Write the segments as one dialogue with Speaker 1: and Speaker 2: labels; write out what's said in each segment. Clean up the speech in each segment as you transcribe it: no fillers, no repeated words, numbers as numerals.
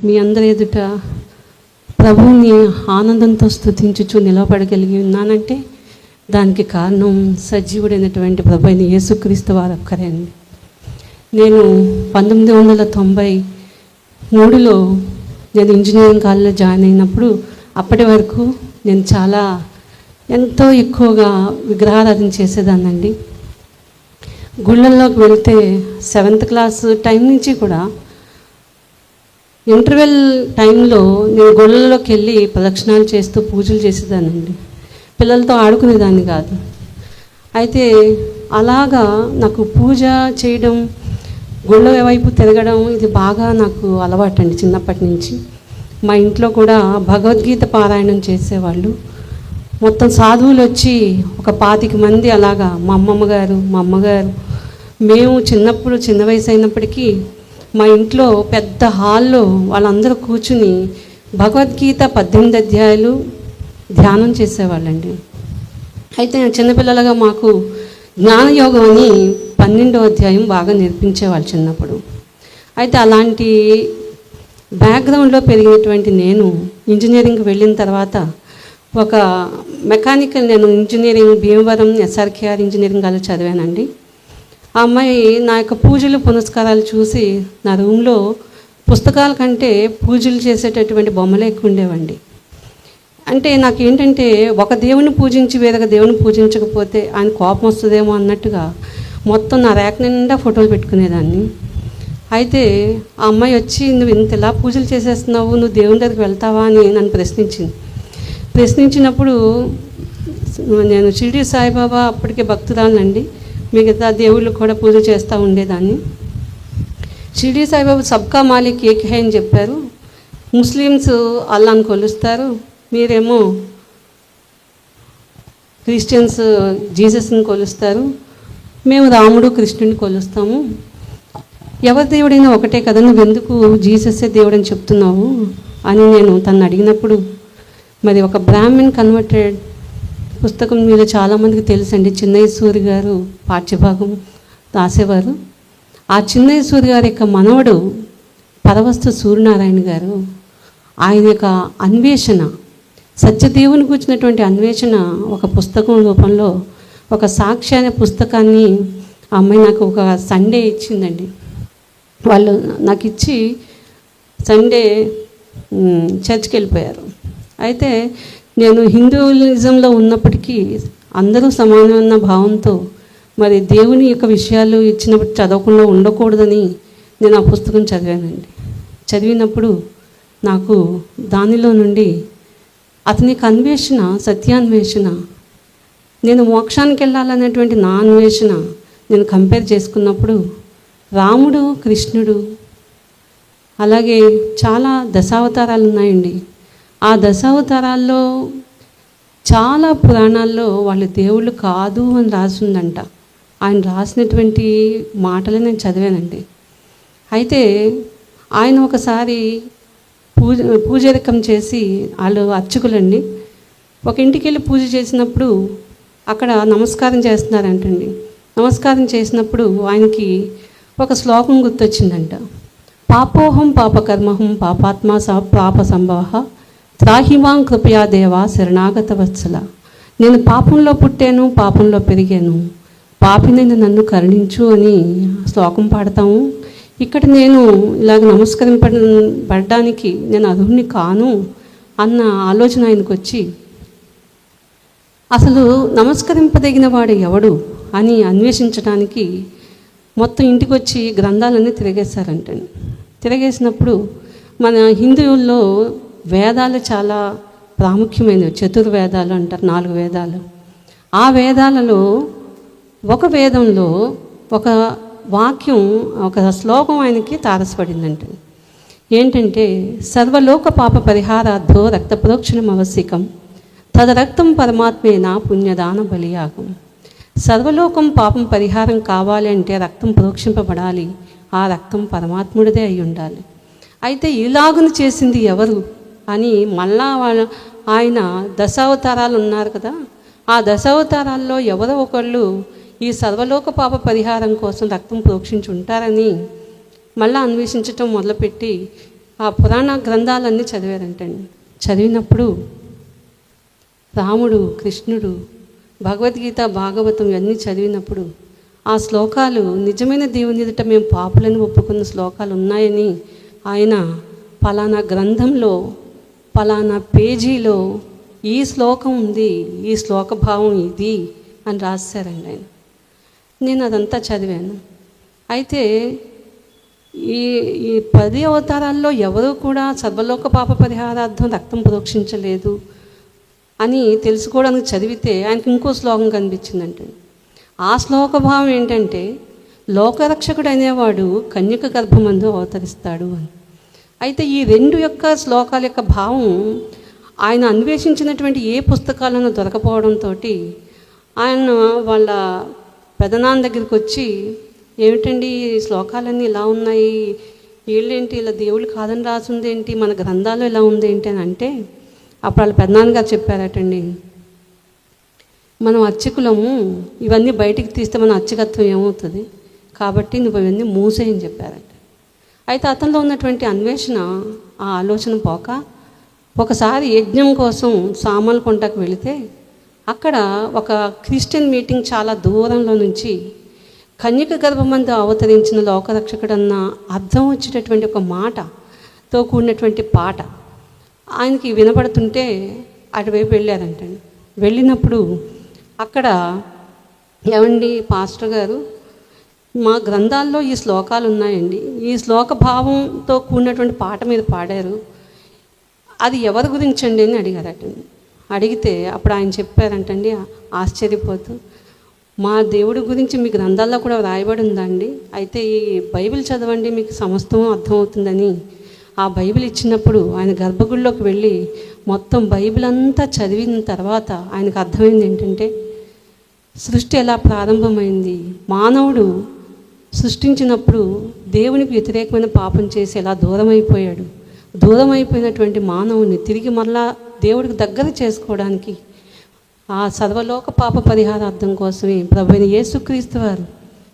Speaker 1: మీ అందరి ఎదుట ప్రభువుని ఆనందంతో స్తుతించుచు నిలబడగలిగి ఉన్నానంటే దానికి కారణం సజీవుడైనటువంటి ప్రభు అయిన యేసుక్రీస్తు వారు ఒక్కరే అండి. నేను 1993లో నేను ఇంజనీరింగ్ కాలేజ్లో జాయిన్ అయినప్పుడు అప్పటి వరకు నేను ఎంతో ఎక్కువగా విగ్రహారాధన చేసేదాన్నండి. గుళ్ళల్లోకి వెళ్తే 7th క్లాస్ టైం నుంచి కూడా ఇంటర్వెల్ టైంలో నేను గుళ్ళల్లోకి వెళ్ళి ప్రదక్షిణాలు చేస్తూ పూజలు చేసేదానండి. పిల్లలతో ఆడుకునేదాన్ని కాదు. అయితే అలాగా నాకు పూజ చేయడం, గుళ్ళ వైపు తిరగడం ఇది బాగా నాకు అలవాటండి చిన్నప్పటి నుంచి. మా ఇంట్లో కూడా భగవద్గీత పారాయణం చేసేవాళ్ళు. మొత్తం సాధువులు వచ్చి ఒక 25 మంది అలాగా మా అమ్మగారు మేము చిన్న వయసు అయినప్పటికీ మా ఇంట్లో పెద్ద హాల్లో వాళ్ళందరూ కూర్చుని భగవద్గీత 18 అధ్యాయాలు ధ్యానం చేసేవాళ్ళండి. అయితే చిన్నపిల్లలుగా మాకు జ్ఞానయోగం అని 12వ అధ్యాయం బాగా నేర్పించేవాళ్ళు చిన్నప్పుడు. అయితే అలాంటి బ్యాక్గ్రౌండ్లో పెరిగినటువంటి నేను ఇంజనీరింగ్కి వెళ్ళిన తర్వాత ఒక మెకానికల్ నేను engineering Bhimavaram SRKR engineering college చదివానండి. ఆ అమ్మాయి నా యొక్క పూజలు పునస్కారాలు చూసి నా రూమ్లో పుస్తకాల కంటే పూజలు చేసేటటువంటి బొమ్మలే ఎక్కువ ఉండేవండి. అంటే నాకు ఏంటంటే ఒక దేవుని పూజించి వేరొక దేవుని పూజించకపోతే ఆయన కోపం వస్తుందేమో అన్నట్టుగా మొత్తం నా ర్యాక్ నిండా ఫోటోలు పెట్టుకునేదాన్ని. అయితే ఆ అమ్మాయి వచ్చి నువ్వు ఇంతలా పూజలు చేసేస్తున్నావు, నువ్వు దేవుని దగ్గరికి వెళ్తావా అని నన్ను ప్రశ్నించినప్పుడు నేను షిరిడి సాయిబాబా అప్పటికే భక్తురాలండి, మిగతా దేవుళ్ళు కూడా పూజ చేస్తూ ఉండేదాన్ని. షిరిడి సాయిబాబా సబ్కా మాలిక్ ఏక్ హై అని చెప్పారు. ముస్లిమ్స్ అల్లాని కొలుస్తారు, మీరేమో క్రిస్టియన్స్ జీసస్ని కొలుస్తారు, మేము రాముడు కృష్ణుని కొలుస్తాము. ఎవరి దేవుడైనా ఒకటే కదా, నువ్వు ఎందుకు జీసస్సే దేవుడని చెప్తున్నావు అని నేను తను అడిగినప్పుడు, మరి ఒక బ్రాహ్మణ్ కన్వర్టెడ్ పుస్తకం మీద చాలామందికి తెలుసండి, చిన్నయ్య సూరి గారు పాఠ్యభాగం రాసేవారు. ఆ చిన్నయ్య సూరి గారి యొక్క మనవడు పరవస్తు సూర్యనారాయణ గారు ఆయన యొక్క అన్వేషణ, సత్యదేవుని కూర్చున్నటువంటి అన్వేషణ ఒక పుస్తకం రూపంలో ఒక సాక్షి అనే పుస్తకాన్ని ఆ అమ్మాయి నాకు ఒక సండే ఇచ్చిందండి. వాళ్ళు నాకు ఇచ్చి సండే చర్చ్కి వెళ్ళిపోయారు. అయితే నేను హిందూయిజంలో ఉన్నప్పటికీ అందరూ సమానమైన భావంతో మరి దేవుని యొక్క విషయాలు ఇచ్చినప్పుడు చదవకుండా ఉండకూడదని నేను ఆ పుస్తకం చదివానండి. చదివినప్పుడు నాకు దానిలో నుండి అతని అన్వేషణ, సత్యాన్వేషణ, నేను మోక్షానికి వెళ్ళాలనేటువంటి నా అన్వేషణ నేను కంపేర్ చేసుకున్నప్పుడు రాముడు కృష్ణుడు అలాగే చాలా దశావతారాలు ఉన్నాయండి. ఆ దశావతారాల్లో చాలా పురాణాల్లో వాళ్ళు దేవుళ్ళు కాదు అని రాసిందంట. ఆయన రాసినటువంటి మాటలు నేను చదివానండి. అయితే ఆయన ఒకసారి పూజరికం చేసి, వాళ్ళు అర్చకులండి, ఒక ఇంటికి వెళ్ళి పూజ చేసినప్పుడు అక్కడ నమస్కారం చేస్తున్నారంటండి. నమస్కారం చేసినప్పుడు ఆయనకి ఒక శ్లోకం గుర్తొచ్చిందంట. పాపోహం పాపకర్మహం పాపాత్మ పాప సంభవ త్రాహిమాం కృపయా దేవా శరణాగత వత్సల. నేను పాపంలో పుట్టాను, పాపంలో పెరిగాను, పాపినైన నన్ను కరుణించు అని శ్లోకం పాడతాము. ఇక్కడ నేను ఇలాగ నమస్కరింపబడడానికి నేను అర్హుణ్ణి కాను అన్న ఆలోచన ఆయనకు వచ్చి, అసలు నమస్కరింపదగిన వాడు ఎవడు అని అన్వేషించడానికి మొత్తం ఇంటికి వచ్చి గ్రంథాలన్నీ తిరగేశారంటండి. తిరగేసినప్పుడు మన హిందువుల్లో వేదాలు చాలా ప్రాముఖ్యమైనవి, చతుర్వేదాలు అంటారు, 4 వేదాలు. ఆ వేదాలలో ఒక వేదంలో ఒక వాక్యం, ఒక శ్లోకం ఆయనకి తారసపడిందంట. ఏంటంటే, సర్వలోక పాప పరిహారార్థో రక్త ప్రోక్షణం ఆవశ్యకం తదరక్తం పరమాత్మేన పుణ్యదాన బలియాగం. సర్వలోకం పాపం పరిహారం కావాలి అంటే రక్తం ప్రోక్షింపబడాలి, ఆ రక్తం పరమాత్ముడిదే అయి ఉండాలి. అయితే ఇలాగును చేసింది ఎవరు అని మళ్ళా ఆయన దశావతారాలు ఉన్నారు కదా, ఆ దశావతారాల్లో ఎవరో ఒకళ్ళు ఈ సర్వలోక పాప పరిహారం కోసం రక్తం ప్రోక్షించి ఉంటారని మళ్ళీ అన్వేషించటం మొదలుపెట్టి ఆ పురాణ గ్రంథాలన్నీ చదివారంటండి. చదివినప్పుడు రాముడు, కృష్ణుడు, భగవద్గీత, భాగవతం ఇవన్నీ చదివినప్పుడు ఆ శ్లోకాలు నిజమైన దేవుని ఎదుట మేము పాపులని ఒప్పుకున్న శ్లోకాలు ఉన్నాయని ఆయన పలానా గ్రంథంలో పలానా పేజీలో ఈ శ్లోకం ఉంది, ఈ శ్లోక భావం ఇది అని రాశారండి ఆయన. నేను అదంతా చదివాను. అయితే ఈ ఈ 10 అవతారాల్లో ఎవరూ కూడా సర్వలోక పాప పరిహారార్థం రక్తం ప్రోక్షించలేదు అని తెలుసుకోవడానికి చదివితే ఆయనకి ఇంకో శ్లోకం కనిపించిందంటే, ఆ శ్లోక భావం ఏంటంటే లోకరక్షకుడు అనేవాడు కన్యక గర్భమందు అవతరిస్తాడు అని. అయితే ఈ 2 యొక్క శ్లోకాల యొక్క భావం ఆయన అన్వేషించినటువంటి ఏ పుస్తకాలను దొరకపోవడంతో ఆయన వాళ్ళ పెదనాన్న దగ్గరికి వచ్చి, ఏమిటండి ఈ శ్లోకాలన్నీ ఇలా ఉన్నాయి, వీళ్ళేంటి ఇలా దేవుళ్ళు కాదని రాసుందేంటి, మన గ్రంథాలు ఇలా ఉందేంటి అని అంటే, అప్పుడు వాళ్ళ పెదనాన్నగారు చెప్పారటండి, మనం అర్చకులము, ఇవన్నీ బయటికి తీస్తే మన అర్చకత్వం ఏమవుతుంది, కాబట్టి నువ్వు ఇవన్నీ మూసేయని చెప్పారట. అయితే అతనిలో ఉన్నటువంటి అన్వేషణ, ఆ ఆలోచన పోక ఒకసారి యజ్ఞం కోసం సామాన్లు కొంటకు వెళితే అక్కడ ఒక క్రిస్టియన్ మీటింగ్ చాలా దూరంలో నుంచి కన్యక గర్భమందు అవతరించిన లోకరక్షకుడన్న అర్థం వచ్చేటటువంటి ఒక మాటతో కూడినటువంటి పాట ఆయనకి వినపడుతుంటే అటువైపు వెళ్ళారంటండి. వెళ్ళినప్పుడు అక్కడ, ఏమండి పాస్టర్ గారు, మా గ్రంథాల్లో ఈ శ్లోకాలు ఉన్నాయండి, ఈ శ్లోక భావంతో కూడినటువంటి పాట మీరు పాడారు, అది ఎవరి గురించండి అని అడిగారటండి. అడిగితే అప్పుడు ఆయన చెప్పారంటండి ఆశ్చర్యపోతూ, మా దేవుడి గురించి మీ గ్రంథాల్లో కూడా రాయబడి ఉందండి, అయితే ఈ బైబిల్ చదవండి మీకు సమస్తం అర్థమవుతుందని ఆ బైబిల్ ఇచ్చినప్పుడు ఆయన గర్భగుడిలోకి వెళ్ళి మొత్తం బైబిల్ అంతా చదివిన తర్వాత ఆయనకు అర్థమైంది ఏంటంటే, సృష్టి ఎలా ప్రారంభమైంది, మానవుడు సృష్టించినప్పుడు దేవునికి వ్యతిరేకమైన పాపం చేసి ఎలా దూరమైపోయాడు, దూరమైపోయినటువంటి మానవుని తిరిగి మరలా దేవుడికి దగ్గర చేసుకోవడానికి ఆ సర్వలోక పాప పరిహారార్థం కోసమే ప్రభువైన యేసుక్రీస్తు వారు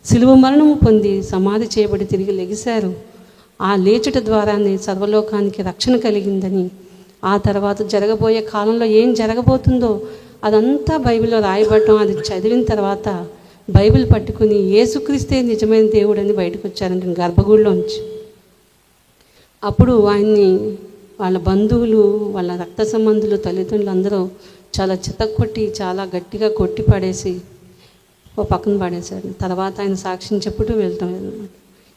Speaker 1: శిలువ మరణము పొంది సమాధి చేయబడి తిరిగి లెగిశారు. ఆ లేచుట ద్వారానే సర్వలోకానికి రక్షణ కలిగిందని, ఆ తర్వాత జరగబోయే కాలంలో ఏం జరగబోతుందో అదంతా బైబిల్లో రాయబడటం, అది చదివిన తర్వాత బైబిల్ పట్టుకుని యేసుక్రీస్తే నిజమైన దేవుడని బయటకు వచ్చారంటే గర్భగుడిలోంచి. అప్పుడు ఆయన్ని వాళ్ళ బంధువులు, వాళ్ళ రక్త సంబంధులు, తల్లిదండ్రులు అందరూ చాలా చితక్కొట్టి చాలా గట్టిగా కొట్టి పడేసి ఓ పక్కన పడేశారు. తర్వాత ఆయన సాక్ష్యం చెప్పుతూ వెళ్తాం అనమాట.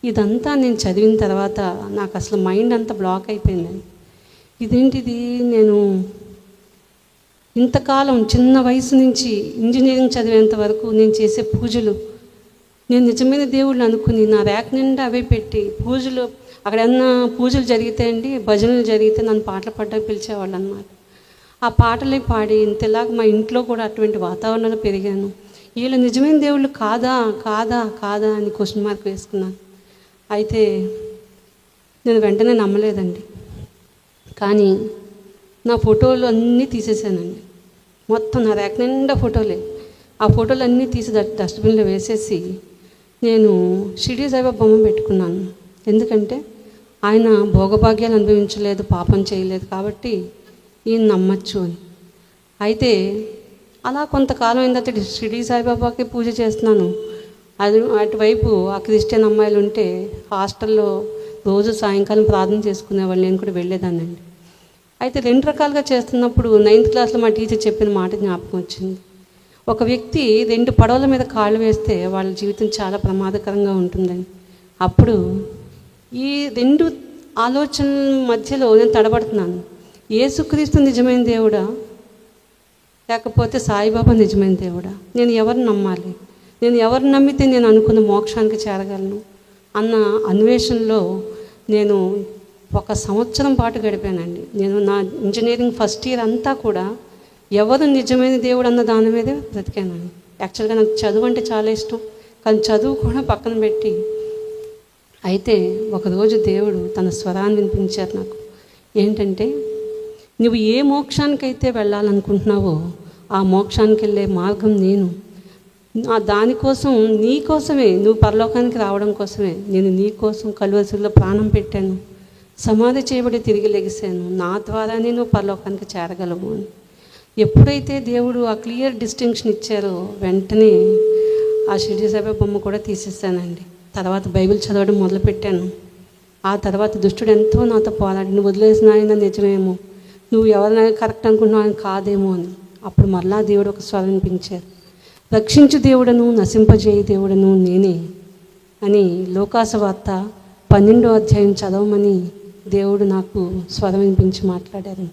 Speaker 1: ఇదంతా నేను చదివిన తర్వాత నాకు అసలు మైండ్ అంతా బ్లాక్ అయిపోయిందండి. ఇదేంటిది, నేను ఇంతకాలం చిన్న వయసు నుంచి ఇంజనీరింగ్ చదివేంత వరకు నేను చేసే పూజలు, నేను నిజమైన దేవుళ్ళు అనుకుని నా ర్యాక్ నిండా అవే పెట్టి పూజలు, అక్కడ ఏమన్నా పూజలు జరిగితే అండి, భజనలు జరిగితే నన్ను పాటలు పాడడానికి పిలిచేవాళ్ళు అన్నమాట. ఆ పాటలే పాడి ఇంతలాగా మా ఇంట్లో కూడా అటువంటి వాతావరణంలో పెరిగాను. వీళ్ళు నిజమైన దేవుళ్ళు కాదా కాదా కాదా అని క్వశ్చన్ మార్క్ వేసుకున్నాను. అయితే నేను వెంటనే నమ్మలేదండి. కానీ నా ఫోటోలు అన్నీ తీసేసానండి. మొత్తం నా ర్యాక్ నిండా ఫోటోలే. ఆ ఫోటోలు అన్నీ తీసి డస్ట్బిన్లో వేసేసి నేను షిరిడి సాయిబాబా బొమ్మ పెట్టుకున్నాను. ఎందుకంటే ఆయన భోగభాగ్యాలు అనుభవించలేదు, పాపం చేయలేదు, కాబట్టి ఈయన నమ్మచ్చు అని. అయితే అలా కొంతకాలం అయిన తర్వాత షిరిడి సాయిబాబాకి పూజ చేస్తున్నాను. అది అటువైపు ఆ క్రిస్టియన్ అమ్మాయిలు ఉంటే హాస్టల్లో రోజు సాయంకాలం ప్రార్థన చేసుకునేవాళ్ళు, నేను కూడా వెళ్ళేదాన్నండి. అయితే 2 రకాలుగా చేస్తున్నప్పుడు 9th క్లాస్లో మా టీచర్ చెప్పిన మాట జ్ఞాపకం వచ్చింది. ఒక వ్యక్తి 2 పడవల మీద కాళ్ళు వేస్తే వాళ్ళ జీవితం చాలా ప్రమాదకరంగా ఉంటుందని. అప్పుడు ఈ 2 ఆలోచనల మధ్యలో నేను తడబడుతున్నాను. యేసుక్రీస్తు నిజమైన దేవుడా, లేకపోతే సాయిబాబా నిజమైన దేవుడా, నేను ఎవరిని నమ్మాలి, నేను ఎవరిని నమ్మితే నేను అనుకున్న మోక్షానికి చేరగలను అన్న అన్వేషణలో నేను 1 సంవత్సరం పాటు గడిపానండి. నేను నా ఇంజనీరింగ్ ఫస్ట్ ఇయర్ అంతా కూడా ఎవరు నిజమైన దేవుడు అన్న దాని మీదే బ్రతికానండి. యాక్చువల్గా నాకు చదువు అంటే చాలా ఇష్టం, కానీ చదువు కూడా పక్కన పెట్టి, అయితే ఒకరోజు దేవుడు తన స్వరాన్ని వినిపించారు నాకు. ఏంటంటే, నువ్వు ఏ మోక్షానికైతే వెళ్ళాలనుకుంటున్నావో ఆ మోక్షానికి వెళ్ళే మార్గం నేను. దానికోసం నీకోసమే, నువ్వు పరలోకానికి రావడం కోసమే నేను నీకోసం కలువరిలో ప్రాణం పెట్టాను. సమాధి చేయబడి తిరిగి లెగిశాను, నా ద్వారానే నువ్వు పరలోకానికి చేరగలవు అని. ఎప్పుడైతే దేవుడు ఆ క్లియర్ డిస్టింక్షన్ ఇచ్చారో వెంటనే ఆ షిరిడి సాయిబాబా బొమ్మ కూడా తీసేసానండి. తర్వాత బైబిల్ చదవడం మొదలుపెట్టాను. ఆ తర్వాత దుష్టుడు ఎంతో నాతో పోరాడి, నువ్వు వదిలేసిన ఆయన నిజమేమో, నువ్వు ఎవరైనా కరెక్ట్ అనుకుంటున్నావు ఆయన కాదేమో అని. అప్పుడు మరలా దేవుడు ఒక స్వరం వినిపించారు, రక్షించు దేవుడను నశింపజేయ దేవుడను నేనే అని లోకాసువార్త 12వ అధ్యాయం చదవమని దేవుడు నాకు స్వరం వినిపించి మాట్లాడారు.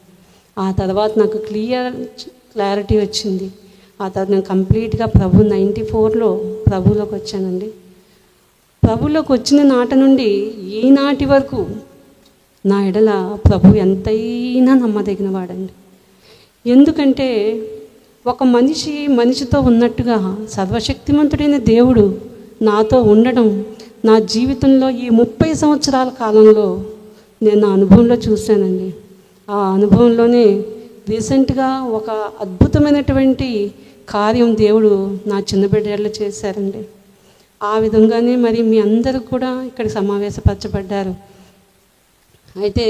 Speaker 1: ఆ తర్వాత నాకు క్లారిటీ వచ్చింది. ఆ తర్వాత నేను కంప్లీట్గా 94లో ప్రభువులోకి వచ్చానండి. ప్రభువులోకి వచ్చిన నాటి నుండి ఈనాటి వరకు నా ఎడల ప్రభు ఎంతైనా నమ్మదగిన వాడండి. ఎందుకంటే ఒక మనిషితో ఉన్నట్టుగా సర్వశక్తిమంతుడైన దేవుడు నాతో ఉండడం నా జీవితంలో ఈ 30 సంవత్సరాల కాలంలో నేను నా అనుభవంలో చూశానండి. ఆ అనుభవంలోనే రీసెంట్గా ఒక అద్భుతమైనటువంటి కార్యం దేవుడు నా చిన్న బిడ్డలు చేశారండి. ఆ విధంగానే మరి మీ అందరూ కూడా ఇక్కడ సమావేశపరచబడ్డారు. అయితే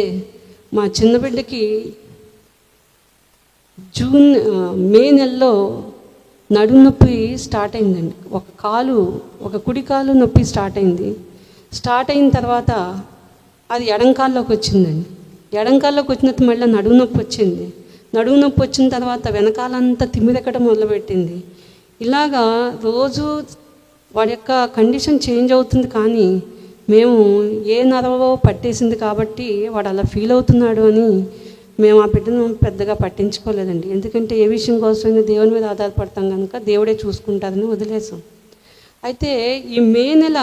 Speaker 1: మా చిన్న బిడ్డకి మే నెలలో నడుము నొప్పి స్టార్ట్ అయిందండి. ఒక కుడి కాలు నొప్పి స్టార్ట్ అయింది. స్టార్ట్ అయిన తర్వాత అది ఎడంకాల్లోకి వచ్చిందండి. ఎడంకాల్లోకి వచ్చినట్టు మళ్ళీ నడుము నొప్పి వచ్చింది. నడుము నొప్పి వచ్చిన తర్వాత వెనకాలంతా తిమ్మిరెక్కడం మొదలుపెట్టింది. ఇలాగా రోజు వాడి యొక్క కండిషన్ చేంజ్ అవుతుంది, కానీ మేము ఏ నరవో పట్టేసింది కాబట్టి వాడు అలా ఫీల్ అవుతున్నాడు అని మేము ఆ బిడ్డను పెద్దగా పట్టించుకోలేదండి. ఎందుకంటే ఏ విషయం కోసమైనా దేవుని మీద ఆధారపడతాం కనుక దేవుడే చూసుకుంటారని వదిలేసాం. అయితే ఈ మే నెల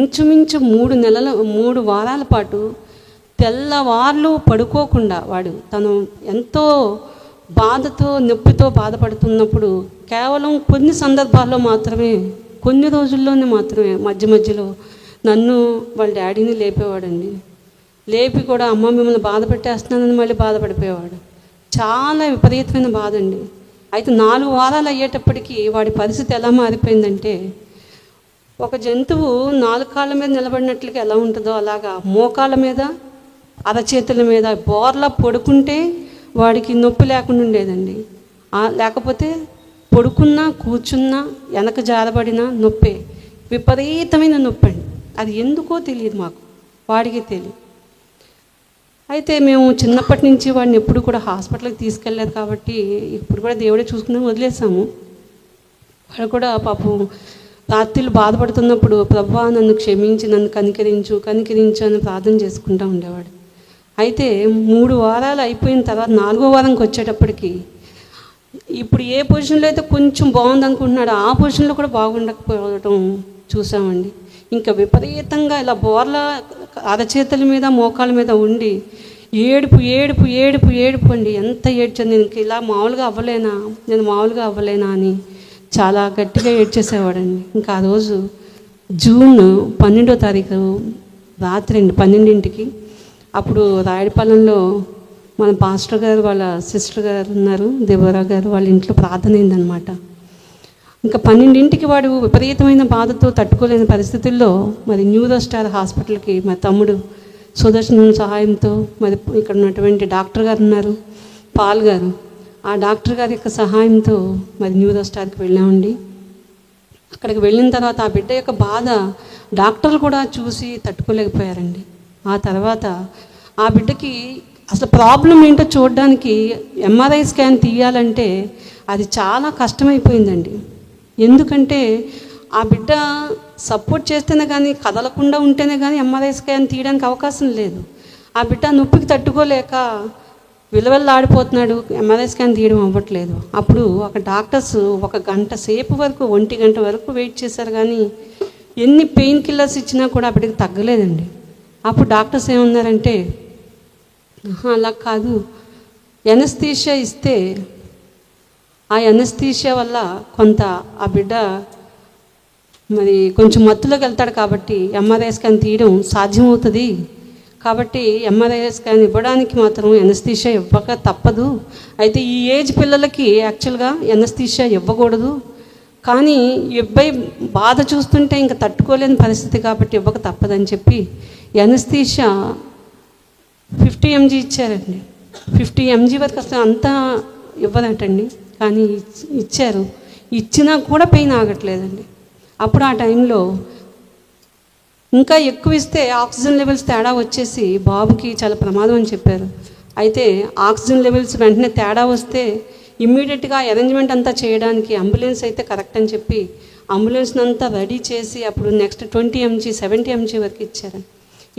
Speaker 1: ఇంచుమించు 3 వారాల పాటు తెల్లవార్లు పడుకోకుండా తను ఎంతో బాధతో నొప్పితో బాధపడుతున్నప్పుడు కేవలం కొన్ని సందర్భాల్లో మాత్రమే, కొన్ని రోజుల్లోనే మాత్రమే మధ్యలో నన్ను వాళ్ళ డాడీని లేపేవాడండి. లేపి కూడా అమ్మ మిమ్మల్ని బాధ పెట్టేస్తున్నానని మళ్ళీ బాధపడిపోయేవాడు. చాలా విపరీతమైన బాధ అండి. అయితే 4 వారాలు అయ్యేటప్పటికీ వాడి పరిస్థితి ఎలా మారిపోయిందంటే, ఒక జంతువు 4 కాళ్ళ మీద నిలబడినట్లుగా ఎలా ఉంటుందో అలాగా మోకాళ్ళ మీద అరచేతుల మీద బోర్లా పడుకుంటే వాడికి నొప్పి లేకుండా ఉండేదండి. లేకపోతే పడుకున్నా కూర్చున్నా వెనక జారబడినా నొప్పే, విపరీతమైన నొప్పి అండి. అది ఎందుకో తెలియదు, మాకు వాడికి తెలియదు. అయితే మేము చిన్నప్పటి నుంచి వాడిని ఎప్పుడు కూడా హాస్పిటల్కి తీసుకెళ్ళలేదు కాబట్టి ఇప్పుడు కూడా దేవుడే చూసుకుని వదిలేసాము. వాడు కూడా పాపం రాత్రులు బాధపడుతున్నప్పుడు ప్రభువా నన్ను క్షమించి నన్ను కనికరించు అని ప్రార్థన చేసుకుంటూ ఉండేవాడు. అయితే 3 వారాలు అయిపోయిన తర్వాత 4వ వారంకి వచ్చేటప్పటికి ఇప్పుడు ఏ పొజిషన్లో అయితే కొంచెం బాగుంది అనుకుంటున్నాడు ఆ పొజిషన్లో కూడా బాగుండకపోవడం చూసామండి. ఇంకా విపరీతంగా ఇలా బోర్ల అరచేతుల మీద మోకాళ్ళ మీద ఉండి ఏడుపు అండి. ఎంత ఏడ్చాను, నేను ఇలా మామూలుగా అవ్వలేనా అని చాలా గట్టిగా ఏడ్చేసేవాడండి. ఇంకా ఆ రోజు జూన్ 12వ తారీఖు రాత్రి 12ంటికి అప్పుడు రాయడిపాలెంలో మన పాస్టర్ గారు వాళ్ళ సిస్టర్ గారు ఉన్నారు, దేవరా గారు, వాళ్ళ ఇంట్లో ప్రార్థన అయిందనమాట. ఇంకా 12ంటికి వాడు విపరీతమైన బాధతో తట్టుకోలేని పరిస్థితుల్లో మరి న్యూరో స్టార్ హాస్పిటల్కి మా తమ్ముడు సుదర్శన్ సహాయంతో మరి ఇక్కడ ఉన్నటువంటి డాక్టర్ గారు ఉన్నారు, పాల్ గారు, ఆ డాక్టర్ గారి యొక్క సహాయంతో మరి న్యూరో స్టార్కి వెళ్ళామండి. అక్కడికి వెళ్ళిన తర్వాత ఆ బిడ్డ యొక్క బాధ డాక్టర్లు కూడా చూసి తట్టుకోలేకపోయారండి. ఆ తర్వాత ఆ బిడ్డకి అసలు ప్రాబ్లం ఏంటో చూడడానికి ఎంఆర్ఐ స్కాన్ తీయాలంటే అది చాలా కష్టమైపోయిందండి. ఎందుకంటే ఆ బిడ్డ సపోర్ట్ చేస్తేనే కానీ, కదలకుండా ఉంటేనే కానీ ఎంఆర్ఐ స్కాన్ తీయడానికి అవకాశం లేదు. ఆ బిడ్డ నొప్పికి తట్టుకోలేక విలవెల్లాడిపోతున్నాడు, ఎంఆర్ఐ స్కాన్ తీయడం అవ్వట్లేదు. అప్పుడు ఒక డాక్టర్స్ 1 గంట సేపు వరకు 1 గంట వరకు వెయిట్ చేశారు, కానీ ఎన్ని పెయిన్ కిల్లర్స్ ఇచ్చినా కూడా ఆ బిడ్డకి తగ్గలేదండి. అప్పుడు డాక్టర్స్ ఏమన్నారంటే, అలా కాదు, ఎనస్థీషియా ఇస్తే ఆ ఎనస్థీషియా వల్ల కొంత ఆ బిడ్డ మరి కొంచెం మత్తులోకి వెళ్తాడు కాబట్టి ఎంఆర్ఐ స్కాన్ తీయడం సాధ్యమవుతుంది, కాబట్టి ఎంఆర్ఐ స్కాన్ ఇవ్వడానికి మాత్రం ఎనస్థీషియా ఇవ్వక తప్పదు. అయితే ఈ ఏజ్ పిల్లలకి యాక్చువల్గా ఎనస్థీషియా ఇవ్వకూడదు, కానీ ఈ అబ్బాయి బాధ చూస్తుంటే ఇంకా తట్టుకోలేని పరిస్థితి కాబట్టి ఇవ్వక తప్పదని చెప్పి ఎనస్థీషియా 50 mg ఇచ్చారండి. 50 mg వరకు అసలు అంతా ఇవ్వదంటండి, కానీ ఇచ్చారు. ఇచ్చినా కూడా పెయిన్ ఆగట్లేదండి. అప్పుడు ఆ టైంలో ఇంకా ఎక్కువ ఇస్తే ఆక్సిజన్ లెవెల్స్ తేడా వచ్చేసి బాబుకి చాలా ప్రమాదం అని చెప్పారు. అయితే ఆక్సిజన్ లెవెల్స్ వెంటనే తేడా వస్తే ఇమ్మీడియట్గా అరేంజ్మెంట్ అంతా చేయడానికి అంబులెన్స్ అయితే కరెక్ట్ అని చెప్పి అంబులెన్స్ని అంతా రెడీ చేసి అప్పుడు నెక్స్ట్ 20 mg 70 mg వరకు ఇచ్చారు.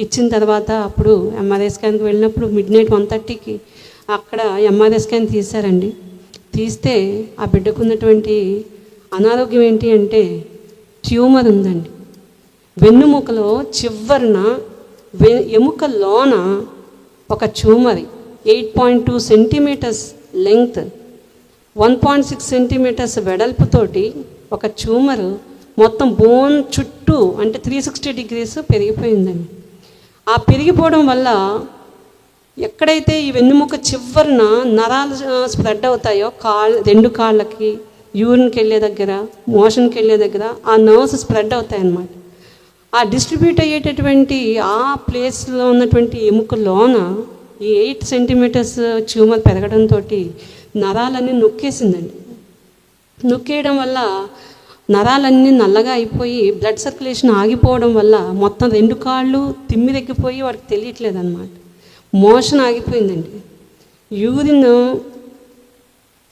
Speaker 1: ఇచ్చిన తర్వాత అప్పుడు ఎంఆర్ఐ స్కాన్కి వెళ్ళినప్పుడు midnight 1:30కి అక్కడ ఎంఆర్ఐ స్కాన్ తీశారండి. తీస్తే ఆ బిడ్డకు ఉన్నటువంటి అనారోగ్యం ఏంటి అంటే ట్యూమర్ ఉందండి. వెన్నుముకలో చివరన ఎముకలోన ఒక ట్యూమర్ 8.2 సెంటీమీటర్స్ లెంగ్త్, 1.6 సెంటీమీటర్స్ వెడల్పుతోటి ఒక ట్యూమర్ మొత్తం బోన్ చుట్టూ అంటే 360 degrees పెరిగిపోయిందండి. ఆ పెరిగిపోవడం వల్ల ఎక్కడైతే ఈ వెన్నుముక చివరన నరాలు స్ప్రెడ్ అవుతాయో రెండు కాళ్ళకి, యూరిన్కి వెళ్ళే దగ్గర, మోషన్కి వెళ్ళే దగ్గర ఆ నర్వ్స్ స్ప్రెడ్ అవుతాయి అన్నమాట. ఆ డిస్ట్రిబ్యూట్ అయ్యేటటువంటి ఆ ప్లేస్లో ఉన్నటువంటి ఎముకలోన ఈ 8 సెంటీమీటర్స్ ట్యూమర్ పెరగడంతో నరాలన్నీ నొక్కేసిందండి. నొక్కేయడం వల్ల నరాలన్నీ నల్లగా అయిపోయి బ్లడ్ సర్క్యులేషన్ ఆగిపోవడం వల్ల మొత్తం 2 కాళ్ళు తిమ్మిరెక్కిపోయి వాడికి తెలియట్లేదు అన్నమాట. మోషన్ ఆగిపోయిందండి. యూరిన్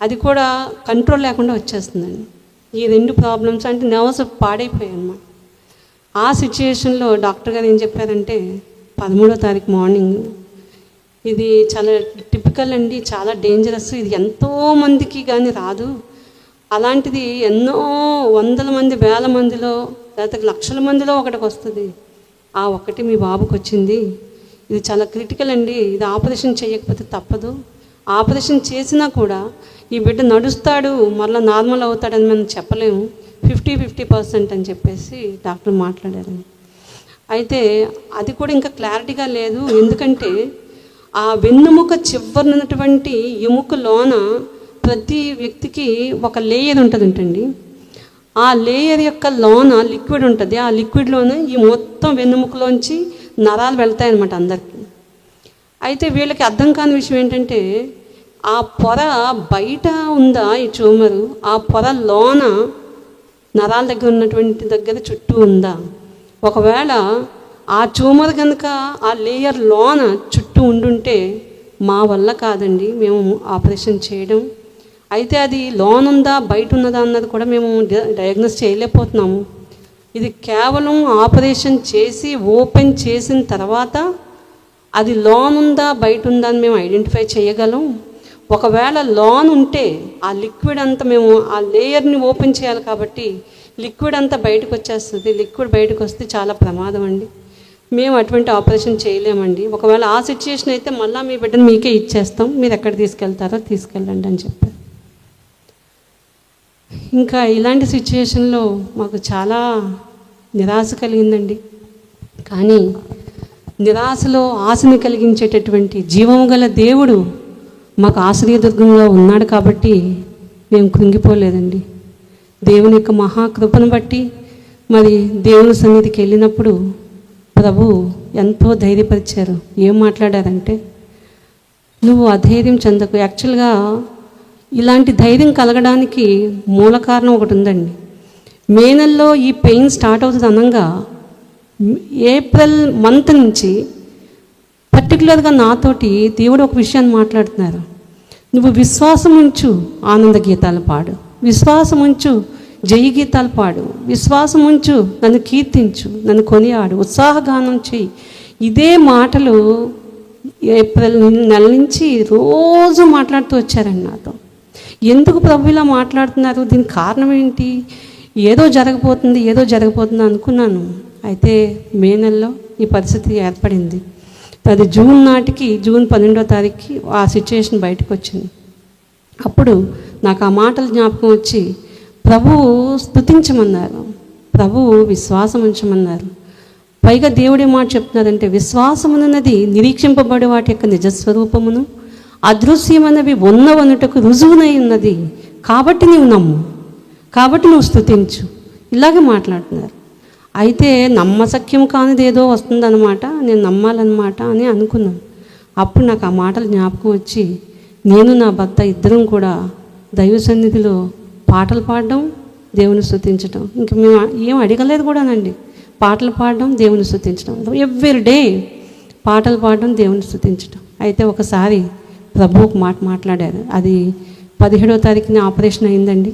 Speaker 1: అది కూడా కంట్రోల్ లేకుండా వచ్చేస్తుందండి. ఈ 2 ప్రాబ్లమ్స్ అంటే నర్వ్స్ పాడైపోయాయి అన్నమాట. ఆ సిచ్యుయేషన్లో డాక్టర్ గారు ఏం చెప్పారంటే 13వ తారీఖు మార్నింగ్, ఇది చాలా టిపికల్ అండి, చాలా డేంజరస్, ఇది ఎంతోమందికి కానీ రాదు, అలాంటిది ఎన్నో వందల మంది వేల మందిలో లేకపోతే లక్షల మందిలో ఒకటికి వస్తుంది, ఆ ఒక్కటి మీ బాబుకి వచ్చింది, ఇది చాలా క్రిటికల్ అండి, ఇది ఆపరేషన్ చేయకపోతే తప్పదు, ఆపరేషన్ చేసినా కూడా ఈ బిడ్డ నడుస్తాడు మరలా నార్మల్ అవుతాడని మనం చెప్పలేము, 50-50% అని చెప్పేసి డాక్టర్ మాట్లాడారండి. అయితే అది కూడా ఇంకా క్లారిటీగా లేదు, ఎందుకంటే ఆ వెన్నుముక చివరినటువంటి ఎముకలోన ప్రతి వ్యక్తికి ఒక లేయర్ ఉంటుందంటండి. ఆ లేయర్ యొక్క లోన లిక్విడ్ ఉంటుంది, ఆ లిక్విడ్లోన ఈ మొత్తం వెన్నుముకలోంచి నరాలు వెళ్తాయన్నమాట అందరికీ. అయితే వీళ్ళకి అర్థం కాని విషయం ఏంటంటే ఆ పొర బయట ఉందా ఈ ట్యూమరు, ఆ పొర లోన నరాల దగ్గర ఉన్నటువంటి దగ్గర చుట్టూ ఉందా, ఒకవేళ ఆ ట్యూమర్ కనుక ఆ లేయర్ లోన చుట్టూ ఉండుంటే మా వల్ల కాదండి మేము ఆపరేషన్ చేయడం, అయితే అది లోన్ ఉందా బయట ఉన్నదా అన్నది కూడా మేము డయాగ్నోస్ చేయలేకపోతున్నాము. ఇది కేవలం ఆపరేషన్ చేసి ఓపెన్ చేసిన తర్వాత అది లోన్ ఉందా బయట ఉందా అని మేము ఐడెంటిఫై చేయగలం. ఒకవేళ లోన్ ఉంటే ఆ లిక్విడ్ అంతా మేము ఆ లేయర్ని ఓపెన్ చేయాలి కాబట్టి లిక్విడ్ అంతా బయటకు వచ్చేస్తుంది, లిక్విడ్ బయటకు వస్తే చాలా ప్రమాదం అండి, మేము అటువంటి ఆపరేషన్ చేయలేమండి, ఒకవేళ ఆ సిచ్యుయేషన్ అయితే మళ్ళీ మీ బిడ్డను మీకే ఇచ్చేస్తాం, మీరు ఎక్కడ తీసుకెళ్తారో తీసుకెళ్ళండి అని చెప్పారు. ఇంకా ఇలాంటి సిచ్యుయేషన్లో మాకు చాలా నిరాశ కలిగిందండి. కానీ నిరాశలో ఆశని కలిగించేటటువంటి జీవము గల దేవుడు మాకు ఆశ్రయదుర్గంగా ఉన్నాడు కాబట్టి మేము కృంగిపోలేదండి. దేవుని యొక్క మహాకృపను బట్టి మరి దేవుని సన్నిధికి వెళ్ళినప్పుడు ప్రభు ఎంతో ధైర్యపరిచారు. ఏం మాట్లాడారంటే, నువ్వు అధైర్యం చెందకు. యాక్చువల్గా ఇలాంటి ధైర్యం కలగడానికి మూల కారణం ఒకటి ఉందండి. మే నెలలో ఈ పెయిన్ స్టార్ట్ అవుతుంది అనగా ఏప్రిల్ మంత్ నుంచి పర్టికులర్గా నాతోటి దేవుడు ఒక విషయాన్ని మాట్లాడుతున్నారు. నువ్వు విశ్వాసం ఉంచు, ఆనంద గీతాలు పాడు, విశ్వాసం ఉంచు, జయ గీతాలు పాడు, విశ్వాసం ఉంచు, నన్ను కీర్తించు, నన్ను కొనియాడు, ఉత్సాహగానం చెయ్యి. ఇదే మాటలు ఏప్రిల్ నెల నుంచి రోజు మాట్లాడుతూ వచ్చారండి నాతో. ఎందుకు ప్రభు ఇలా మాట్లాడుతున్నారు, దీనికి కారణం ఏంటి, ఏదో జరగబోతుంది అనుకున్నాను. అయితే మే నెలలో ఈ పరిస్థితి ఏర్పడింది. అది జూన్ నాటికి, జూన్ 12వ తారీఖుకి ఆ సిచ్యుయేషన్ బయటకు వచ్చింది. అప్పుడు నాకు ఆ మాటలు జ్ఞాపకం వచ్చి ప్రభువు స్తుతించమన్నారు, ప్రభువు విశ్వాసం ఉంచమన్నారు. పైగా దేవుడే మాట చెప్తున్నారంటే, విశ్వాసమునన్నది నిరీక్షింపబడే వాటి యొక్క నిజస్వరూపమును, అదృశ్యమన్నవి ఉన్నవనుటకు రుజువునై ఉన్నది, కాబట్టి నీవు నమ్ము, కాబట్టి నువ్వు స్తుతించు, ఇలాగే మాట్లాడుతున్నారు. అయితే నమ్మశక్యం కానిది ఏదో వస్తుందన్నమాట, నేను నమ్మాలన్నమాట అని అనుకున్నాను. అప్పుడు నాకు ఆ మాటలు జ్ఞాపకం వచ్చి నేను నా భర్త ఇద్దరం కూడా దైవ సన్నిధిలో పాటలు పాడడం, దేవుని స్తుతించడం. ఇంక మేము ఏం అడగలేదు కూడానండి. పాటలు పాడడం, దేవుని స్తుతించడం, ఎవ్రీ డే పాటలు పాడడం, దేవుని స్తుతించడం. అయితే ఒకసారి ప్రభు ఒక మాట మాట్లాడారు. అది 17వ తారీఖున ఆపరేషన్ అయిందండి.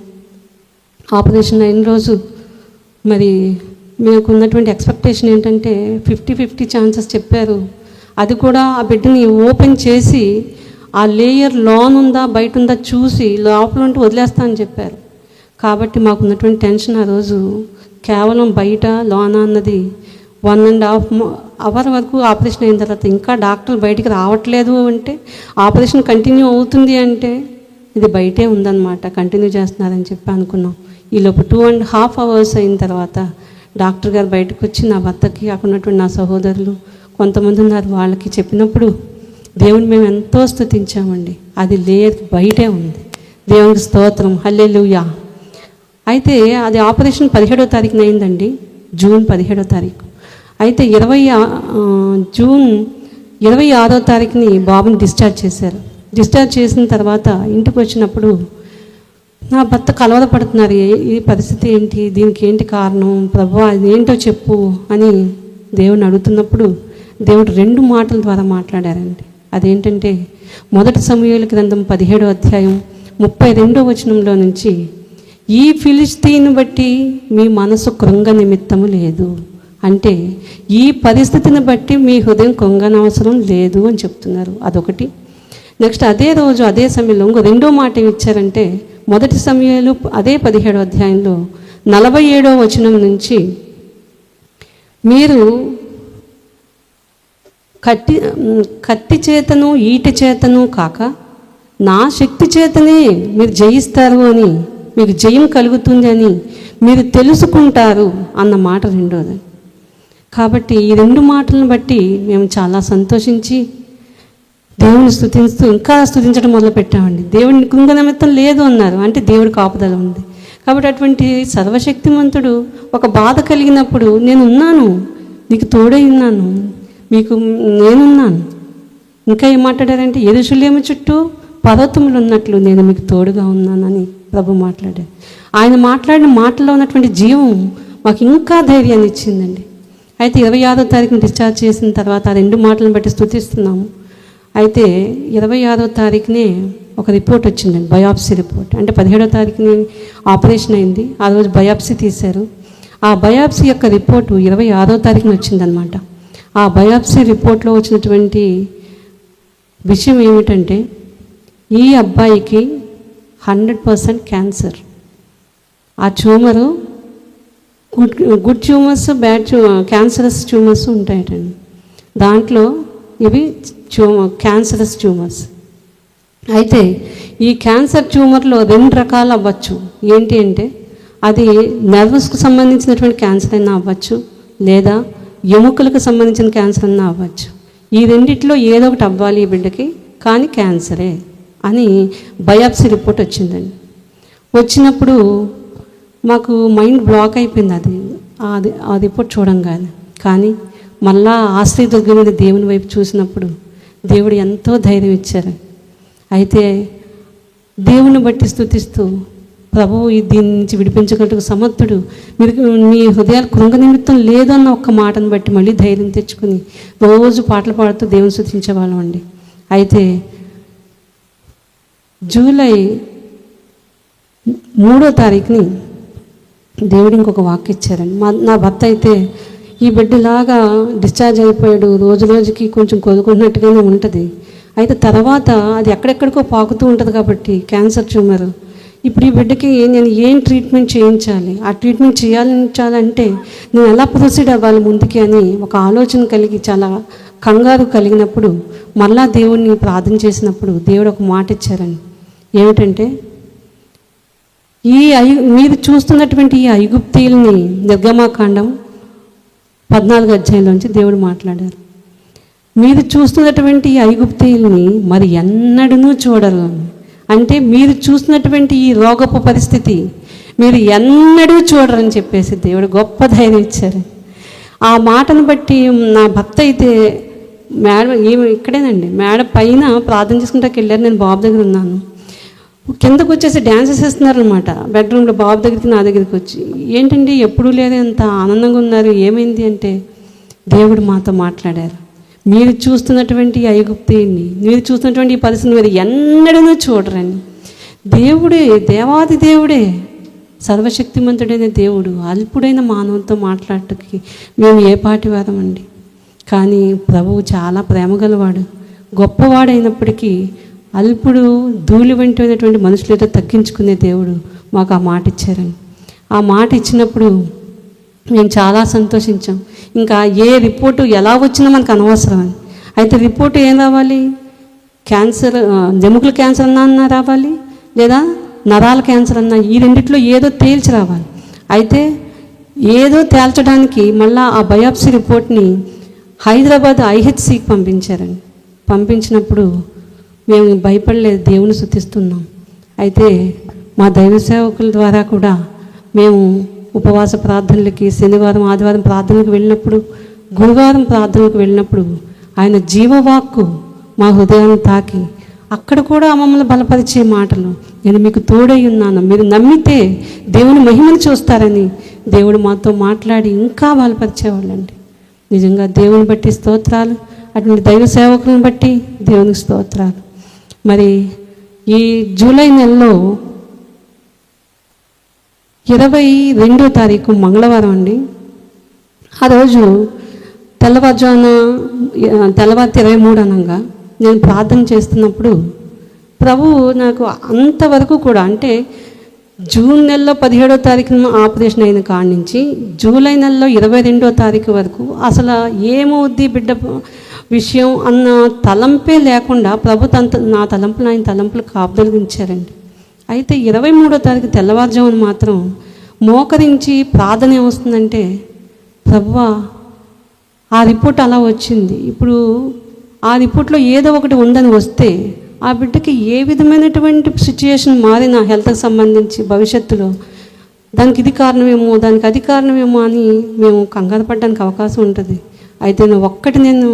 Speaker 1: ఆపరేషన్ అయిన రోజు మరి మీకు ఉన్నటువంటి ఎక్స్పెక్టేషన్ ఏంటంటే 50-50 ఛాన్సెస్ చెప్పారు. అది కూడా ఆ బిడ్డని ఓపెన్ చేసి ఆ లేయర్ లోన్ ఉందా బయట ఉందా చూసి లోపల ఉంటే వదిలేస్తా అని చెప్పారు. కాబట్టి మాకు ఉన్నటువంటి టెన్షన్ ఆ రోజు కేవలం బయట లోన అన్నది 1.5 అవర్ వరకు ఆపరేషన్ అయిన తర్వాత ఇంకా డాక్టర్లు బయటికి రావట్లేదు అంటే, ఆపరేషన్ కంటిన్యూ అవుతుంది అంటే ఇది బయటే ఉందన్నమాట, కంటిన్యూ చేస్తున్నారని చెప్పి అనుకున్నాం. ఈలోపు 2.5 అవర్స్ అయిన తర్వాత డాక్టర్ గారు బయటకు వచ్చి నా భర్తకి అక్కడ ఉన్నటువంటి నా సహోదరులు కొంతమంది ఉన్నారు, వాళ్ళకి చెప్పినప్పుడు దేవుని మేము ఎంతో స్తుతించామండి. అది లేయర్ బయటే ఉంది. దేవునికి స్తోత్రం, హల్లెలూయా. అయితే అది ఆపరేషన్ 17వ తారీఖున అయిందండి, జూన్ 17వ తారీఖు. అయితే జూన్ 26వ తారీఖుని బాబుని డిశ్చార్జ్ చేశారు. డిశ్చార్జ్ చేసిన తర్వాత ఇంటికి వచ్చినప్పుడు నా భర్త కలవరపడుతున్నారు. ఈ పరిస్థితి ఏంటి, దీనికి ఏంటి కారణం, ప్రభువా అదేంటో చెప్పు అని దేవుని అడుగుతున్నప్పుడు దేవుడు 2 మాటల ద్వారా మాట్లాడారండి. అదేంటంటే మొదటి సమూయేలు గ్రంథం 17వ అధ్యాయం 32వ వచనంలో నుంచి, ఈ ఫిలిష్తీని బట్టి మీ మనసు కృంగ నిమిత్తము లేదు, అంటే ఈ పరిస్థితిని బట్టి మీ హృదయం కృంగనవసరం లేదు అని చెప్తున్నారు. అదొకటి. నెక్స్ట్ అదే రోజు అదే సమయంలో ఇంకో 2వ మాట ఏమి ఇచ్చారంటే, మొదటి సమూయేలు అదే 17వ అధ్యాయంలో 47వ వచనం నుంచి, మీరు కత్తి చేతను ఈటె చేతను కాక నా శక్తి చేతనే మీరు జయిస్తారు అని, మీకు జయం కలుగుతుంది అని మీరు తెలుసుకుంటారు అన్న మాట రెండోది. కాబట్టి ఈ 2 మాటలను బట్టి మేము చాలా సంతోషించి దేవుని స్తుతిస్తూ ఇంకా స్తుతించడం మొదలుపెట్టామండి. దేవుడిని కృంగ నిమిత్తం లేదు అన్నారు, అంటే దేవుడి కాపుదల ఉంది. కాబట్టి అటువంటి సర్వశక్తిమంతుడు ఒక బాధ కలిగినప్పుడు నేనున్నాను, నీకు తోడై ఉన్నాను, మీకు నేనున్నాను. ఇంకా ఏం మాట్లాడారంటే, యెరూషలేము చుట్టూ పర్వతములు ఉన్నట్లు నేను మీకు తోడుగా ఉన్నానని ప్రభు మాట్లాడారు. ఆయన మాట్లాడిన మాటల్లో ఉన్నటువంటి జీవం మాకు ఇంకా ధైర్యాన్ని ఇచ్చిందండి. అయితే 26వ తారీఖున డిశ్చార్జ్ చేసిన తర్వాత ఆ 2 మాటలను బట్టి స్తుతిస్తున్నాము. అయితే 26వ తారీఖునే ఒక రిపోర్ట్ వచ్చిందండి, బయాప్సీ రిపోర్ట్. అంటే 17వ తారీఖుని ఆపరేషన్ అయింది, ఆ రోజు బయాప్సీ తీశారు. ఆ బయాప్సీ యొక్క రిపోర్టు 26వ తారీఖున వచ్చిందనమాట. ఆ బయాప్సీ రిపోర్ట్లో వచ్చినటువంటి విషయం ఏమిటంటే, ఈ అబ్బాయికి 100% క్యాన్సర్. ఆ tumour good tumours, bad cancerous tumours ఉంటాయటండి. దాంట్లో ఇవి క్యాన్సరస్ ట్యూమర్స్. అయితే ఈ క్యాన్సర్ ట్యూమర్లో 2 రకాలు అవ్వచ్చు. ఏంటి అంటే, అది నర్వస్కు సంబంధించినటువంటి క్యాన్సర్ అయినా అవ్వచ్చు, లేదా ఎముకలకు సంబంధించిన క్యాన్సర్ అయినా అవ్వచ్చు. ఈ రెండిట్లో ఏదో ఒకటి అవ్వాలి ఈ బిడ్డకి, కానీ క్యాన్సరే అని బయాప్సీ రిపోర్ట్ వచ్చిందండి. వచ్చినప్పుడు మాకు మైండ్ బ్లాక్ అయిపోయింది ఆ రిపోర్ట్ చూడంగానే. కానీ మళ్ళా ఆశ్రయదుర్గమైన దేవుని వైపు చూసినప్పుడు దేవుడు ఎంతో ధైర్యం ఇచ్చారు. అయితే దేవుని బట్టి స్తుతిస్తూ, ప్రభువు దీని నుంచి విడిపించగలటకు సమర్థుడు, మీరు మీ హృదయాలు కృంగ నిమిత్తం లేదన్న ఒక్క మాటను బట్టి మళ్ళీ ధైర్యం తెచ్చుకుని రోజు పాటలు పాడుతూ దేవుని స్తుతించేవాళ్ళం అండి. అయితే జూలై 3వ తారీఖుని దేవుడు ఇంకొక వాక్యం ఇచ్చారండి. నా భర్త అయితే ఈ బిడ్డలాగా డిశ్చార్జ్ అయిపోయాడు, రోజు రోజుకి కొంచెం కోలుకుంటున్నట్టుగానే ఉంటుంది. అయితే తర్వాత అది ఎక్కడెక్కడికో పాకుతూ ఉంటుంది కాబట్టి క్యాన్సర్ ట్యూమర్. ఇప్పుడు ఈ బిడ్డకి నేను ఏం ట్రీట్మెంట్ చేయించాలి, ఆ ట్రీట్మెంట్ చేయాలంటే నేను ఎలా ప్రొసీడ్ అవ్వాలి ముందుకి అని ఒక ఆలోచన కలిగి చాలా కంగారు కలిగినప్పుడు మళ్ళా దేవుణ్ణి ప్రార్థన చేసినప్పుడు దేవుడు ఒక మాట ఇచ్చారండి. ఏమిటంటే, మీరు చూస్తున్నటువంటి ఈ ఐగుప్తీయుల్ని నిర్గమాకాండం 14వ అధ్యాయంలోంచి దేవుడు మాట్లాడారు. మీరు చూస్తున్నటువంటి ఈ ఐగుప్తీయుల్ని మరి ఎన్నడూ చూడరు. అంటే మీరు చూస్తున్నటువంటి ఈ రోగపు పరిస్థితి, మీరు ఎన్నడూ చూడరని చెప్పేసి దేవుడు గొప్ప ధైర్యం ఇచ్చారు. ఆ మాటను బట్టి నా భర్త అయితే మేడం ఏమి ఇక్కడేనండి మేడ పైన ప్రార్థన చేసుకుంటాకి వెళ్ళారు. నేను బాబు దగ్గర ఉన్నాను. కిందకు వచ్చేసి డ్యాన్సెస్ చేస్తున్నారనమాట బెడ్రూమ్లో. బాబు దగ్గరికి నా దగ్గరికి వచ్చి, ఏంటండి ఎప్పుడూ లేదే అంత ఆనందంగా ఉన్నారు, ఏమైంది అంటే, దేవుడు మాతో మాట్లాడారు. మీరు చూస్తున్నటువంటి ఐగుప్తిని, మీరు చూస్తున్నటువంటి ఈ పరిస్థితిని మీరు ఎన్నడూ చూడరని. దేవుడే, దేవాది దేవుడే, సర్వశక్తిమంతుడైన దేవుడు అల్పుడైన మానవులతో మాట్లాడటానికి మేము ఏ పాటి వారమండి. కానీ ప్రభువు చాలా ప్రేమగలవాడు, గొప్పవాడైనప్పటికీ అల్పుడు ధూళి వంటి అయినటువంటి మనుషులతో తగ్గించుకునే దేవుడు మాకు ఆ మాట ఇచ్చారని. ఆ మాట ఇచ్చినప్పుడు మేము చాలా సంతోషించాం. ఇంకా ఏ రిపోర్టు ఎలా వచ్చినా మనకు అనవసరం అని. అయితే రిపోర్టు ఏం రావాలి? క్యాన్సర్, ఎముకల క్యాన్సర్ అన్నా రావాలి, లేదా నరాల క్యాన్సర్ అన్నా, ఈ రెండిట్లో ఏదో తేల్చి రావాలి. అయితే ఏదో తేల్చడానికి మళ్ళీ ఆ బయాప్సీ రిపోర్ట్ని హైదరాబాద్ ఐహెచ్సికి పంపించారండి. పంపించినప్పుడు మేము భయపడలేదు, దేవుని స్తుతిస్తున్నాం. అయితే మా దైవ సేవకుల ద్వారా కూడా మేము ఉపవాస ప్రార్థనలకి, శనివారం ఆదివారం ప్రార్థనలకు వెళ్ళినప్పుడు, గురువారం ప్రార్థనలకు వెళ్ళినప్పుడు ఆయన జీవవాక్కు మా హృదయాన్ని తాకి అక్కడ కూడా మమ్మల్ని బలపరిచే మాటలు, నేను మీకు తోడై ఉన్నాను, మీరు నమ్మితే దేవుని మహిమను చూస్తారని దేవుడు మాతో మాట్లాడి ఇంకా బలపరిచేవాళ్ళండి. నిజంగా దేవుని బట్టి స్తోత్రాలు, అటువంటి దైవ సేవకులను బట్టి దేవునికి స్తోత్రాలు. మరి ఈ జూలై నెలలో 22వ తారీఖు మంగళవారం అండి. ఆ రోజు తెల్లవారు 23 అనగా నేను ప్రార్థన చేస్తున్నప్పుడు ప్రభువు నాకు అంతవరకు కూడా, అంటే జూన్ నెలలో 17వ తారీఖున ఆపరేషన్ అయిన కాడి నుంచి జూలై నెలలో 22వ తారీఖు వరకు అసలు ఏమవుద్ది బిడ్డ విషయం అన్న తలంపే లేకుండా ప్రభు నా తలంపులు ఆయన తలంపులు కాపుదలించారండి. అయితే 23వ తారీఖు తెల్లవారుజామున మాత్రం మోకరించి ప్రార్థన ఏమొస్తుందంటే, ప్రభువా ఆ రిపోర్ట్ అలా వచ్చింది, ఇప్పుడు ఆ రిపోర్ట్లో ఏదో ఒకటి ఉందని వస్తే ఆ బిడ్డకి ఏ విధమైనటువంటి సిచ్యుయేషన్ మారిన హెల్త్కి సంబంధించి భవిష్యత్తులో దానికి ఇది కారణమేమో, దానికి అది కారణమేమో అని మేము కంగారు పడడానికి అవకాశం ఉంటుంది. అయితే నేను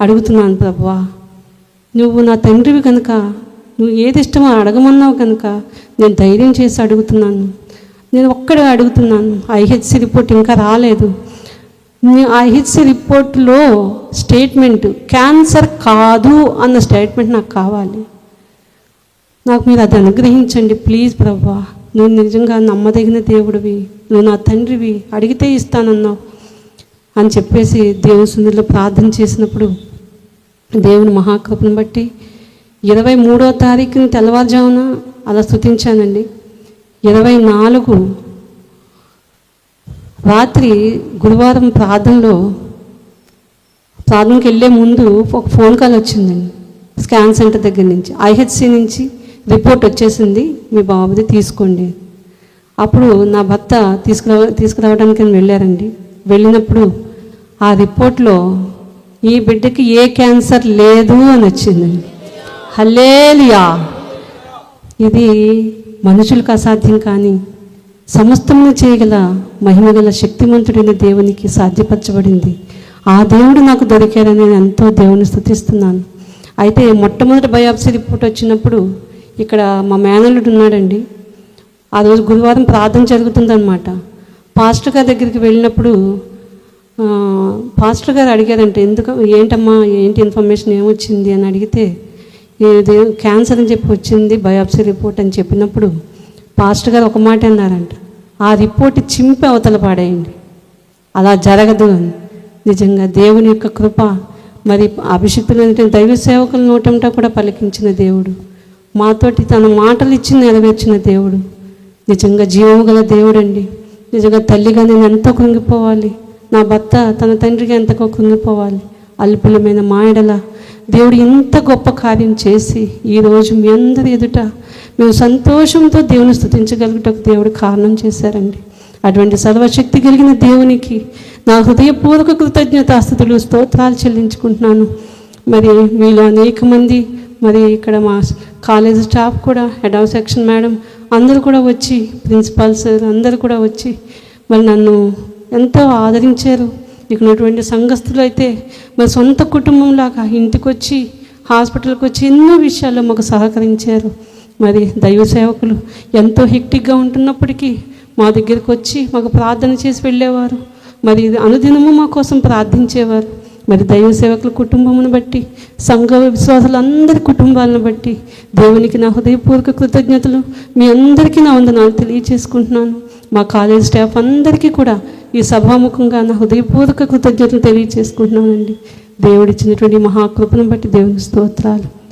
Speaker 1: అడుగుతున్నాను, ప్రభువా నువ్వు నా తండ్రివి కనుక, నువ్వు ఏది ఇష్టమో అడగమన్నావు కనుక నేను ధైర్యం చేసి అడుగుతున్నాను. నేను అడుగుతున్నాను, ఐహెచ్సి రిపోర్ట్ ఇంకా రాలేదు. ఐహెచ్సి రిపోర్ట్లో స్టేట్మెంట్ క్యాన్సర్ కాదు అన్న స్టేట్మెంట్ నాకు కావాలి. నాకు మీరు అది అనుగ్రహించండి ప్లీజ్ ప్రభువా. నువ్వు నిజంగా నమ్మదగిన దేవుడివి, నువ్వు నా తండ్రివి, అడిగితే ఇస్తానన్నావు అని చెప్పేసి దేవుని సన్నిధిలో ప్రార్థన చేసినప్పుడు దేవుని మహాకృపను బట్టి 23వ తారీఖుని తెల్లవారుజామున అలా స్తుతించానండి. 24 రాత్రి గురువారం ప్రార్థనకి వెళ్ళే ముందు ఒక ఫోన్ కాల్ వచ్చిందండి స్కాన్ సెంటర్ దగ్గర నుంచి, ఐహెచ్సి నుంచి రిపోర్ట్ వచ్చేసింది, మీ బాబుది తీసుకోండి. అప్పుడు నా భర్త తీసుకురావడానికి వెళ్ళారండి. వెళ్ళినప్పుడు ఆ రిపోర్ట్లో ఈ బిడ్డకి ఏ క్యాన్సర్ లేదు అని వచ్చిందండి. హల్లెలూయా. ఇది మనుషులకు అసాధ్యం కానీ సమస్తమును చేయగల మహిమగల శక్తిమంతుడైన దేవునికి సాధ్యపరచబడింది. ఆ దేవుడు నాకు దొరికారని నేను ఎంతో దేవుని స్తుతిస్తున్నాను. అయితే మొట్టమొదటి బయాప్సీ రిపోర్ట్ వచ్చినప్పుడు ఇక్కడ మా మేనల్లుడు ఉన్నాడండి. ఆ రోజు గురువారం ప్రార్థన జరుగుతుందన్నమాట. పాస్టర్ గారి దగ్గరికి వెళ్ళినప్పుడు పాస్టర్ గారు అడిగారంటే, ఏంటమ్మా ఏంటి ఇన్ఫర్మేషన్ ఏమొచ్చింది అని అడిగితే, ఇది క్యాన్సర్ అని చెప్పి వచ్చింది బయాప్సీ రిపోర్ట్ అని చెప్పినప్పుడు పాస్టర్ గారు ఒక మాట అన్నారంట, ఆ రిపోర్ట్ చింపి అవతల పాడేయండి, అలా జరగదు అని. నిజంగా దేవుని యొక్క కృప, మరి అభిషిక్తులైన దైవ సేవకుల నోటంట కూడా పలికించిన దేవుడు, మాతోటి తన మాటలు ఇచ్చి నెరవేర్చిన దేవుడు, నిజంగా జీవము గల దేవుడు అండి. నిజంగా తల్లిగా నేను ఎంతో కృంగిపోవాలి, నా భర్త తన తండ్రికి ఎంతకో కృంగిపోవాలి. అల్పులమైన మాయడల దేవుడు ఇంత గొప్ప కార్యం చేసి ఈరోజు మీ అందరి ఎదుట మేము సంతోషంతో దేవుని స్తుతించగలుగుటకు దేవుడు కారణం చేశారండి. అటువంటి సర్వశక్తి కలిగిన దేవునికి నా హృదయపూర్వక కృతజ్ఞతాస్తుతులు స్తోత్రాలు చెల్లించుకుంటున్నాను. మరి మీలో అనేక మంది, మరి ఇక్కడ మా కాలేజ్ స్టాఫ్ కూడా, హెడ్ ఆఫ్ సెక్షన్ మేడం, అందరూ కూడా వచ్చి, ప్రిన్సిపాల్ సార్ అందరూ కూడా వచ్చి మరి నన్ను ఎంతో ఆదరించారు. ఇక్కడ ఉన్నటువంటి సంఘస్థులు అయితే మరి సొంత కుటుంబంలాగా ఇంటికి వచ్చి, హాస్పిటల్కి వచ్చి ఎన్నో విషయాల్లో మాకు సహకరించారు. మరి దైవ సేవకులు ఎంతో హెక్టిక్గా ఉంటున్నప్పటికీ మా దగ్గరికి వచ్చి మాకు ప్రార్థన చేసి వెళ్ళేవారు. మరి అనుదినము మా కోసం ప్రార్థించేవారు. మరి దైవ సేవకుల కుటుంబమును బట్టి, సంఘ విశ్వాసులందరి కుటుంబాలను బట్టి దేవునికి నా హృదయపూర్వక కృతజ్ఞతలు. మీ అందరికీ నా వందనాలు తెలియచేసుకుంటున్నాను. మా కాలేజ్ స్టాఫ్ అందరికీ కూడా ఈ సభాముఖంగా నా హృదయపూర్వక కృతజ్ఞతలు తెలియచేసుకుంటున్నానండి. దేవుడిచ్చినటువంటి మహాకృపను బట్టి దేవునికి స్తోత్రాలు.